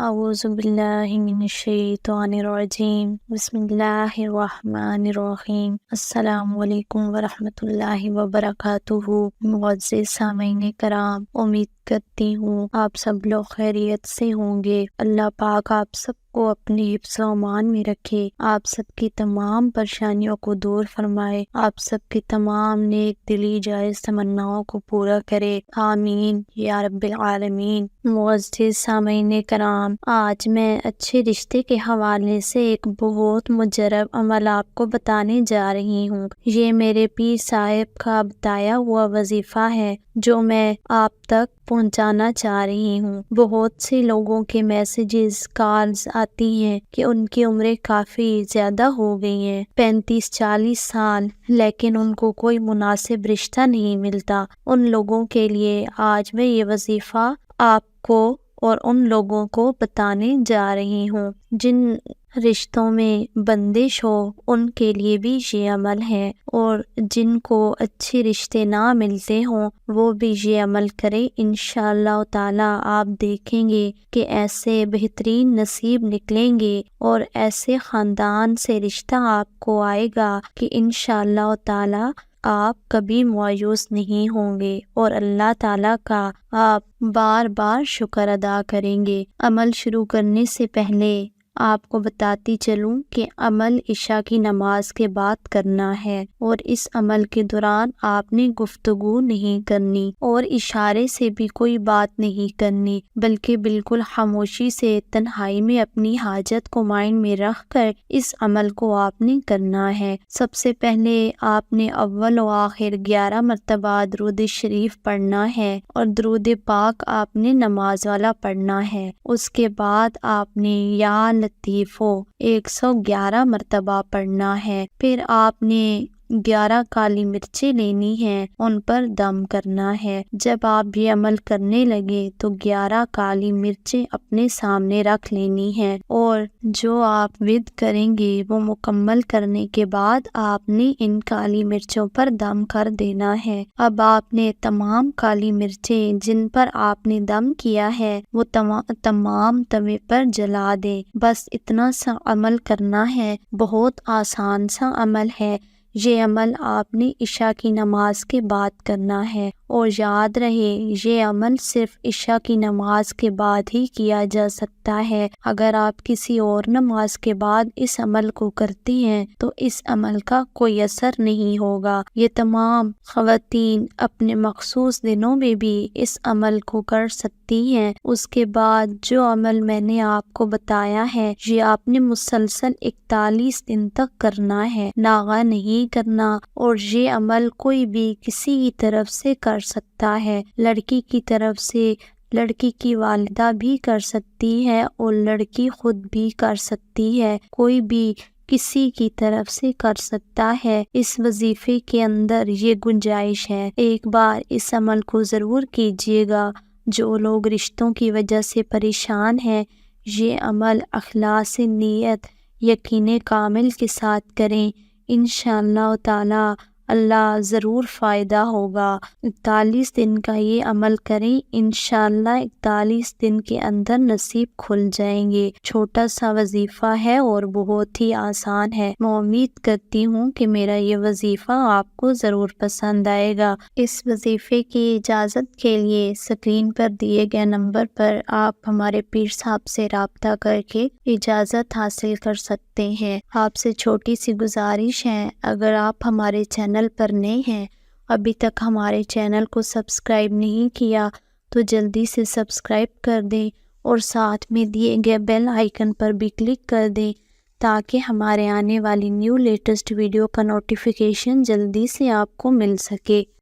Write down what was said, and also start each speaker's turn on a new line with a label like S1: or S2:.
S1: اعوذ باللہ من الشیطان الرجیم بسم اللہ الرحمن الرحیم السلام علیکم ورحمۃ اللہ وبرکاتہ۔ معزز سامعین کرام، امید کرتی ہوں آپ سب لوگ خیریت سے ہوں گے۔ اللہ پاک آپ سب کو اپنے حفظ و امان میں رکھے، آپ سب کی تمام پریشانیوں کو دور فرمائے، آپ سب کی تمام نیک دلی جائز تمناؤں کو پورا کرے، آمین یا رب العالمین۔ معزز سامعین کرام، آج میں اچھے رشتے کے حوالے سے ایک بہت مجرب عمل آپ کو بتانے جا رہی ہوں۔ یہ میرے پیر صاحب کا بتایا ہوا وظیفہ ہے جو میں آپ تک پہنچانا چاہ رہی ہوں۔ بہت سے لوگوں کے میسیجز، کالز آتی ہیں کہ ان کی عمریں کافی زیادہ ہو گئی ہیں، 35-40 سال، لیکن ان کو کوئی مناسب رشتہ نہیں ملتا۔ ان لوگوں کے لیے آج میں یہ وظیفہ آپ کو اور ان لوگوں کو بتانے جا رہی ہوں جن رشتوں میں بندش ہو، ان کے لیے بھی یہ عمل ہے، اور جن کو اچھے رشتے نہ ملتے ہوں وہ بھی یہ عمل کرے۔ انشاءاللہ تعالی آپ دیکھیں گے کہ ایسے بہترین نصیب نکلیں گے اور ایسے خاندان سے رشتہ آپ کو آئے گا کہ انشاءاللہ تعالی آپ کبھی مایوس نہیں ہوں گے اور اللہ تعالیٰ کا آپ بار بار شکر ادا کریں گے۔ عمل شروع کرنے سے پہلے آپ کو بتاتی چلوں کہ عمل عشاء کی نماز کے بعد کرنا ہے، اور اس عمل کے دوران آپ نے گفتگو نہیں کرنی اور اشارے سے بھی کوئی بات نہیں کرنی، بلکہ بالکل خاموشی سے تنہائی میں اپنی حاجت کو مائنڈ میں رکھ کر اس عمل کو آپ نے کرنا ہے۔ سب سے پہلے آپ نے اول و آخر 11 مرتبہ درود شریف پڑھنا ہے، اور درود پاک آپ نے نماز والا پڑھنا ہے۔ اس کے بعد آپ نے یا لطیفو 111 مرتبہ پڑھنا ہے۔ پھر آپ نے 11 کالی مرچیں لینی ہیں، ان پر دم کرنا ہے۔ جب آپ یہ عمل کرنے لگے تو 11 کالی مرچیں اپنے سامنے رکھ لینی ہیں، اور جو آپ ود کریں گے وہ مکمل کرنے کے بعد آپ نے ان کالی مرچوں پر دم کر دینا ہے۔ اب آپ نے تمام کالی مرچیں جن پر آپ نے دم کیا ہے وہ تمام توے پر جلا دیں۔ بس اتنا سا عمل کرنا ہے، بہت آسان سا عمل ہے۔ یہ عمل آپ نے عشاء کی نماز کے بعد کرنا ہے، اور یاد رہے یہ عمل صرف عشاء کی نماز کے بعد ہی کیا جا سکتا ہے۔ اگر آپ کسی اور نماز کے بعد اس عمل کو کرتے ہیں تو اس عمل کا کوئی اثر نہیں ہوگا۔ یہ تمام خواتین اپنے مخصوص دنوں میں بھی اس عمل کو کر سکتی ہیں۔ اس کے بعد جو عمل میں نے آپ کو بتایا ہے یہ آپ نے مسلسل 41 دن تک کرنا ہے، ناغہ نہیں کرنا، اور یہ عمل کوئی بھی کسی کی طرف سے کر سکتا ہے۔ لڑکی کی طرف سے لڑکی کی والدہ بھی کر سکتی ہے اور لڑکی خود بھی کر سکتی ہے، کوئی بھی کسی کی طرف سے کر سکتا ہے۔ اس وظیفے کے اندر یہ گنجائش ہے، ایک بار اس عمل کو ضرور کیجیے گا۔ جو لوگ رشتوں کی وجہ سے پریشان ہیں یہ عمل اخلاص نیت، یقین کامل کے ساتھ کریں، انشاءاللہ تعالی اللہ ضرور فائدہ ہوگا۔ 41 دن کا یہ عمل کریں، انشاءاللہ 41 دن کے اندر نصیب کھل جائیں گے۔ چھوٹا سا وظیفہ ہے اور بہت ہی آسان ہے۔ میں امید کرتی ہوں کہ میرا یہ وظیفہ آپ کو ضرور پسند آئے گا۔ اس وظیفے کی اجازت کے لیے اسکرین پر دیے گئے نمبر پر آپ ہمارے پیر صاحب سے رابطہ کر کے اجازت حاصل کر سکتے ہیں۔ آپ سے چھوٹی سی گزارش ہے، اگر آپ ہمارے چینل پر نئے ہیں، ابھی تک ہمارے چینل کو سبسکرائب نہیں کیا تو جلدی سے سبسکرائب کر دیں، اور ساتھ میں دیے گئے بیل آئیکن پر بھی کلک کر دیں تاکہ ہمارے آنے والی نیو لیٹسٹ ویڈیو کا نوٹیفیکیشن جلدی سے آپ کو مل سکے۔